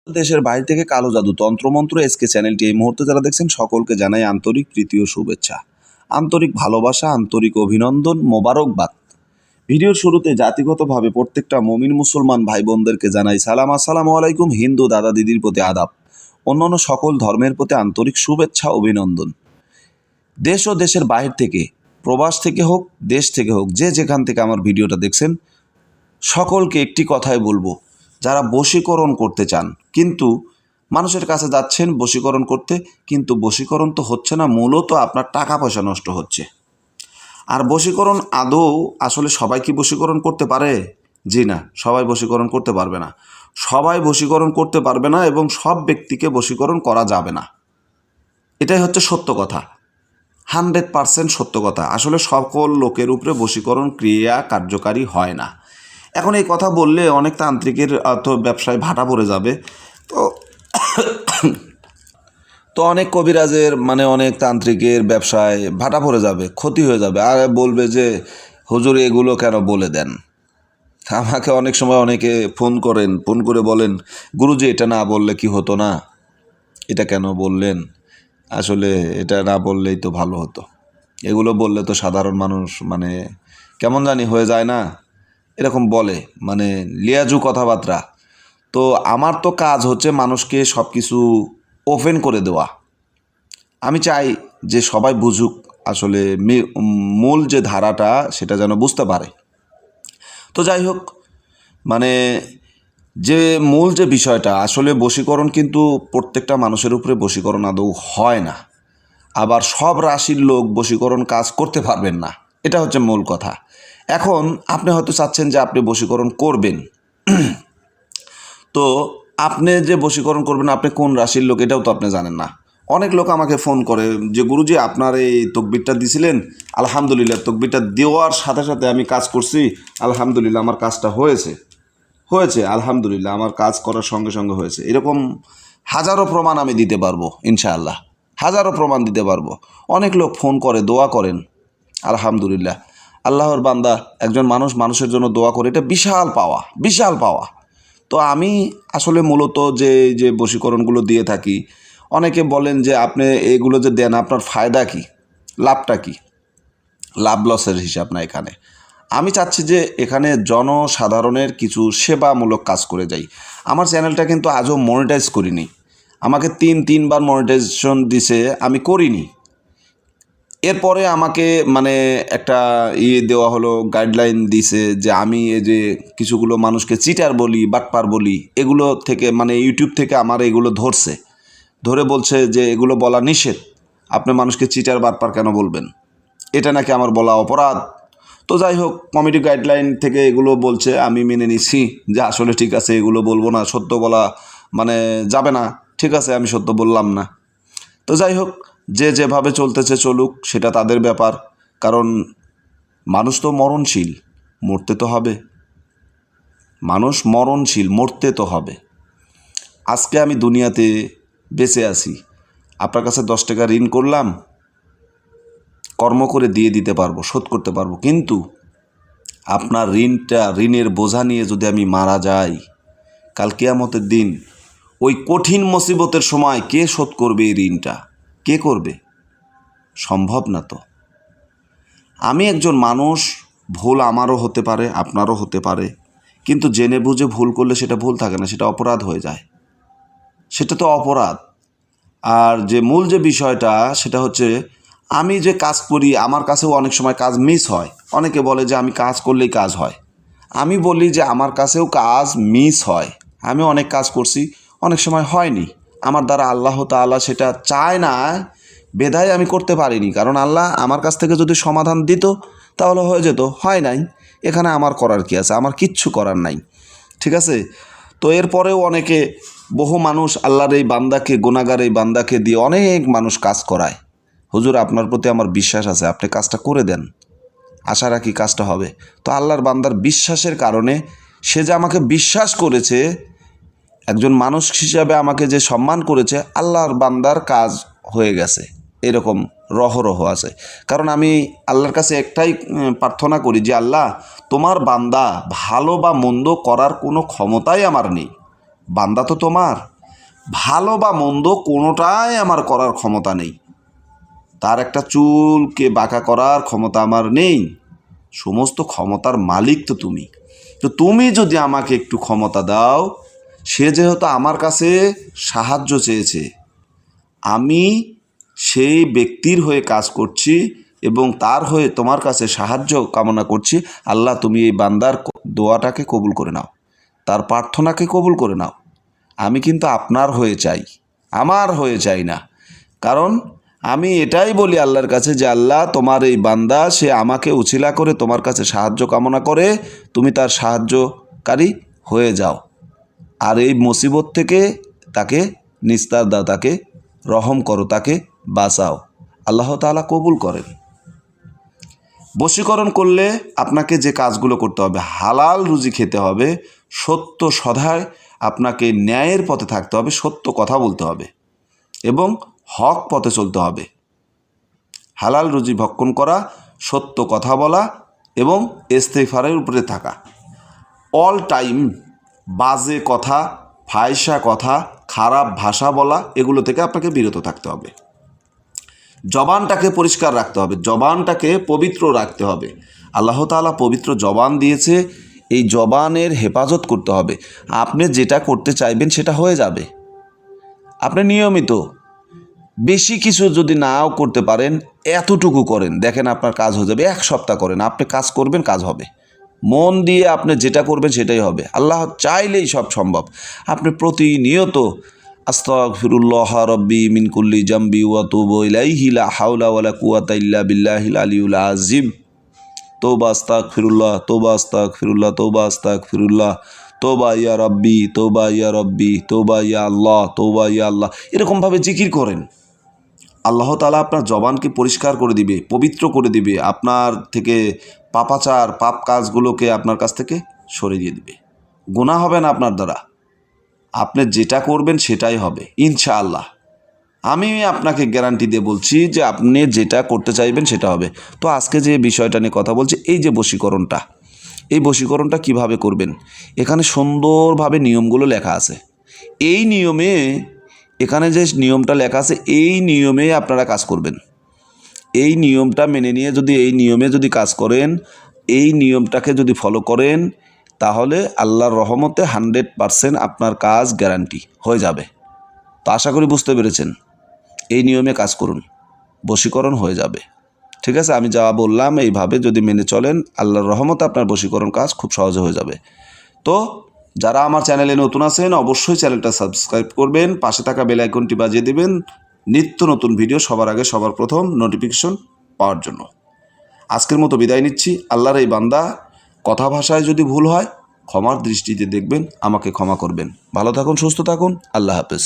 দেশের বাইরে থেকে কালো জাদু তন্ত্রমন্ত্র এসকে চ্যানেলটি এই মুহূর্তে যারা দেখছেন সকলকে জানাই আন্তরিক প্রীতি ও শুভেচ্ছা, আন্তরিক ভালোবাসা, আন্তরিক অভিনন্দন, মোবারকবাদ। ভিডিওর শুরুতে জাতিগতভাবে প্রত্যেকটা মমিন মুসলমান ভাই বোনদেরকে জানাই সালাম, আসসালামু আলাইকুম। হিন্দু দাদা দিদির প্রতি আদাব, অন্যান্য সকল ধর্মের প্রতি আন্তরিক শুভেচ্ছা, অভিনন্দন। দেশ ও দেশের বাইরে থেকে, প্রবাস থেকে হোক, দেশ থেকে হোক, যে যেখান থেকে আমার ভিডিওটা দেখছেন সকলকে একটি কথাই বলবো, যারা বশীকরণ করতে চান কিন্তু মানুষের কাছে যাচ্ছেন বশীকরণ করতে, কিন্তু বশীকরণ তো হচ্ছে না, মূলত আপনার টাকা পয়সা নষ্ট হচ্ছে। আর বশীকরণ আদৌ আসলে সবাই কি বশীকরণ করতে পারে? জি না, সবাই বশীকরণ করতে পারবে না। সবাই বশীকরণ করতে পারবে না এবং সব ব্যক্তিকে বশীকরণ করা যাবে না। এটাই হচ্ছে সত্য কথা, 100% সত্য কথা। আসলে সকল লোকের উপরে বশীকরণ ক্রিয়া কার্যকারী হয় না। এখন এই কথা বললে অনেক তান্ত্রিকের তো ব্যবসায় ভাটা পড়ে যাবে, তো অনেক কবিরাজের অনেক তান্ত্রিকের ব্যবসায় ভাটা পড়ে যাবে, ক্ষতি হয়ে যাবে। আর বলবে যে হুজুর এগুলো কেন বলে দেন। আমাকে অনেক সময় অনেকে ফোন করে বলেন, গুরুজি এটা না বললে কি হতো না, এটা কেন বললেন, আসলে এটা না বললেই তো ভালো হতো, এগুলো বললে তো সাধারণ মানুষ কেমন জানি হয়ে যায় না, এরকম বলে, লিয়াজু কথাবার্তা। তো আমার তো কাজ হচ্ছে মানুষকে সব কিছু ওপেন করে দেওয়া। আমি চাই যে সবাই বুঝুক, আসলে মূল যে ধারাটা সেটা যেন বুঝতে পারে। তো যাই হোক, যে মূল যে বিষয়টা, আসলে বশীকরণ কিন্তু প্রত্যেকটা মানুষের উপরে বশীকরণ আদৌ হয় না। আবার সব রাশির লোক বশীকরণ কাজ করতে পারবেন না, এটা হচ্ছে মূল কথা। এখন আপনি হয়তো চাচ্ছেন যে আপনি বশীকরণ করবেন, তো আপনি যে বশীকরণ করবেন আপনি কোন রাশির লোক এটাও তো আপনি জানেন না। অনেক লোক আমাকে ফোন করে যে গুরুজি আপনার এই তকবিরটা দিছিলেন, আলহামদুলিল্লাহ তকবিরটা দেওয়ার সাথে সাথে আমি কাজ করছি, আলহামদুলিল্লাহ আমার কাজটা হয়েছে, আলহামদুলিল্লাহ আমার কাজ করার সঙ্গে সঙ্গে হয়েছে। এরকম হাজারো প্রমাণ আমি দিতে পারবো, ইনশাআল্লাহ হাজারো প্রমাণ দিতে পারবো। অনেক লোক ফোন করে দোয়া করেন, আলহামদুলিল্লাহ। আল্লাহর বান্দা একজন মানুষের জন্য দোয়া করে, এটা বিশাল পাওয়া, বিশাল পাওয়া। তো আমি আসলে মূলত যে বশীকরণগুলো দিয়ে থাকি, অনেকে বলেন যে আপনি এগুলো যে দেন আপনার ফায়দা কি, লাভটা কি, লাভ লসের হিসাব না এখানে। আমি চাচ্ছি যে এখানে জনসাধারণের কিছু সেবামূলক কাজ করে যাই। আমার চ্যানেলটা কিন্তু আজও মনিটাইজ করিনি, আমাকে তিনবার মনিটাইজেশন দিছে, আমি করিনি। এরপরে আমাকে একটা দেওয়া হলো, গাইডলাইন দিছে যে আমি এই যে কিছুগুলো মানুষকে চিটার বলি, বাটপার বলি, এগুলো থেকে ইউটিউব থেকে আমার এগুলো ধরে বলছে যে এগুলো বলা নিষেধ, আপনি মানুষকে চিটার বাটপার কেন বলবেন, এটা নাকি আমার বলা অপরাধ। তো যাই হোক, কমিটি গাইডলাইন থেকে এগুলো বলছে, আমি মেনে নিছি যে আসলে ঠিক আছে এগুলো বলবো না, সত্য বলা যাবে না, ঠিক আছে আমি সত্য বললাম না। তো যাই হোক, যে যেভাবে চলতেছে চলুক, সেটা তাদের ব্যাপার। কারণ মানুষ তো মরণশীল, মরতে তো হবে, মানুষ মরণশীল, মরতে তো হবে। আজকে আমি দুনিয়াতে বেঁচে আছি, আপনার কাছে 10 টাকা ঋণ করলাম, কর্ম করে দিয়ে দিতে পারবো, শোধ করতে পারবো, কিন্তু আপনার ঋণের বোঝা নিয়ে যদি আমি মারা যাই, কাল কিয়ামতের দিন ওই কঠিন মুসিবতের সময় কে শোধ করবে এই ঋণটা, কে করবে? সম্ভব না তো। আমি একজন মানুষ, ভুল আমারও হতে পারে, আপনারও হতে পারে, কিন্তু জেনে বুঝে ভুল করলে সেটা ভুল থাকে না, সেটা অপরাধ হয়ে যায়, সেটা তো অপরাধ। আর যে মূল যে বিষয়টা সেটা হচ্ছে, আমি যে কাজ করি আমার কাছেও অনেক সময় কাজ মিস হয়। অনেকে বলে যে আমি কাজ করলেই কাজ হয়, আমি বলি যে আমার কাছেও কাজ মিস হয়। আমি অনেক কাজ করছি, অনেক সময় হয়নি, আমার দ্বারা আল্লাহ তাআলা সেটা চায় না, বেধায় আমি করতে পারিনি। কারণ আল্লাহ আমার কাছ থেকে যদি সমাধান দিত তাহলে হয়ে যেত, হয় নাই, এখানে আমার করার কি আছে, আমার কিচ্ছু করার নাই, ঠিক আছে। তো এরপরেও অনেকে, বহু মানুষ আল্লাহর এই বান্দাকে, গুনাহগার এই বান্দাকে দিয়ে অনেক মানুষ কাজ করায়। হুজুর আপনার প্রতি আমার বিশ্বাস আছে, আপনি কাজটা করে দেন, আশা রাখি কাজটা হবে। তো আল্লাহর বান্দার বিশ্বাসের কারণে, সে যে আমাকে বিশ্বাস করেছে, একজন মানুষ হিসাবে আমাকে যে সম্মান করেছে, আল্লাহর বান্দার কাজ হয়ে গেছে, এরকম রহ আছে। কারণ আমি আল্লাহর কাছে একটাই প্রার্থনা করি যে আল্লাহ, তোমার বান্দা ভালো বা মন্দ করার কোনো ক্ষমতাই আমার নেই, বান্দা তো তোমার, ভালো বা মন্দ কোনোটাই আমার করার ক্ষমতা নেই, তার একটা চুলকে বাঁকা করার ক্ষমতা আমার নেই। সমস্ত ক্ষমতার মালিক তো তুমি। তো তুমি যদি আমাকে একটু ক্ষমতা দাও, সে যেহেতু আমার কাছে সাহায্য চেয়েছে, আমি সেই ব্যক্তির হয়ে কাজ করছি এবং তার হয়ে তোমার কাছে সাহায্য কামনা করছি। আল্লাহ, তুমি এই বান্দার দোয়াটাকে কবুল করে নাও, তার প্রার্থনাকে কবুল করে নাও। আমি কিন্তু আপনার হয়ে চাই, আমার হয়ে চাই না। কারণ আমি এটাই বলি আল্লাহর কাছে যে আল্লাহ, তোমার এই বান্দা সে আমাকে উছিলা করে তোমার কাছে সাহায্য কামনা করে, তুমি তার সাহায্যকারী হয়ে যাও। আর এই মুসিবত থেকে তাকে নিস্তার দাও, তাকে রহম করো, তাকে বাঁচাও। আল্লাহ তাআলা কবুল করেন। বশীকরণ করলে আপনাকে যে কাজগুলো করতে হবে, হালাল রুজি খেতে হবে, সত্য সদায় আপনাকে ন্যায়ের পথে থাকতে হবে, সত্য কথা বলতে হবে এবং হক পথে চলতে হবে। হালাল রুজি ভক্ষণ করা, সত্য কথা বলা এবং ইস্তেগফারের উপরে থাকা। অল টাইম বাজে কথা, ফায়সা কথা, খারাপ ভাষা বলা, এগুলো থেকে আপনাকে বিরত থাকতে হবে। জবানটাকে পরিষ্কার রাখতে হবে, জবানটাকে পবিত্র রাখতে হবে। আল্লাহ তাআলা পবিত্র জবান দিয়েছে, এই জবানের হেফাজত করতে হবে। আপনি যেটা করতে চাইবেন সেটা হয়ে যাবে। আপনি নিয়মিত বেশি কিছু যদি নাও করতে পারেন, এতটুকু করেন, দেখেন আপনার কাজ হয়ে যাবে। 1 সপ্তাহ করেন, আপনি কাজ করবেন, কাজ হবে। মন দিয়ে আপনি যেটা করবেন সেটাই হবে। আল্লাহ চাইলেই সব সম্ভব। আপনি প্রতিনিয়ত আস্তাগফিরুল্লাহ রব্বি মিন কুল্লি জামবি ওয়া তুবু ইলাইহি লা হাওলা ওয়ালা কুওয়াতা ইল্লা বিল্লাহিল আলিয়্যিল আযীম। তওবা আস্তাগফিরুল্লাহ, তওবা আস্তাগফিরুল্লাহ, তওবা আস্তাগফিরুল্লাহ, তওবা ইয়া রব্বি, তওবা ইয়া রব্বি, তওবা ইয়া আল্লাহ, তওবা ইয়া আল্লাহ। এরকমভাবে জিকির করেন। আল্লাহ তাআলা আপনার জবানকে পরিষ্কার করে দিবে, পবিত্র করে দিবে। আপনার থেকে পাপাচার, পাপ কাজগুলোকে আপনার কাছ থেকে সরিয়ে দিয়ে দিবে। গুনাহ হবে না আপনার দ্বারা। আপনি যেটা করবেন সেটাই হবে ইনশাআল্লাহ। আমি আপনাকে গ্যারান্টি দিয়ে বলছি যে আপনি যেটা করতে চাইবেন সেটা হবে। তো আজকে যে বিষয়টা নিয়ে কথা বলছি, এই যে বশীকরণটা, এই বশীকরণটা কিভাবে করবেন, এখানে সুন্দরভাবে নিয়মগুলো লেখা আছে। এই নিয়মে, এখানে যে নিয়মটা লেখা আছে, এই নিয়মে আপনারা কাজ করবেন। এই নিয়মটা মেনে নিয়ে যদি এই নিয়মে যদি কাজ করেন, এই নিয়মটাকে যদি ফলো করেন, তাহলে আল্লাহর রহমতে 100% আপনার কাজ গ্যারান্টি হয়ে যাবে। তো আশা করি বুঝতে পেরেছেন। এই নিয়মে কাজ করুন, বশীকরণ হয়ে যাবে। ঠিক আছে, আমি যা বললাম এইভাবে যদি মেনে চলেন, আল্লাহর রহমতে আপনার বশীকরণ কাজ খুব সহজে হয়ে যাবে। তো যারা আমার চ্যানেলে নতুন আছেন, অবশ্যই চ্যানেলটা সাবস্ক্রাইব করবেন, পাশে থাকা বেল আইকনটি বাজিয়ে দেবেন নিত্য নতুন ভিডিও সবার আগে, সবার প্রথম নোটিফিকেশন পাওয়ার জন্য। আজকের মতো বিদায় নিচ্ছি। আল্লাহর এই বান্দা, কথা ভাষায় যদি ভুল হয় ক্ষমার দৃষ্টিতে দেখবেন, আমাকে ক্ষমা করবেন। ভালো থাকুন, সুস্থ থাকুন। আল্লাহ হাফেজ।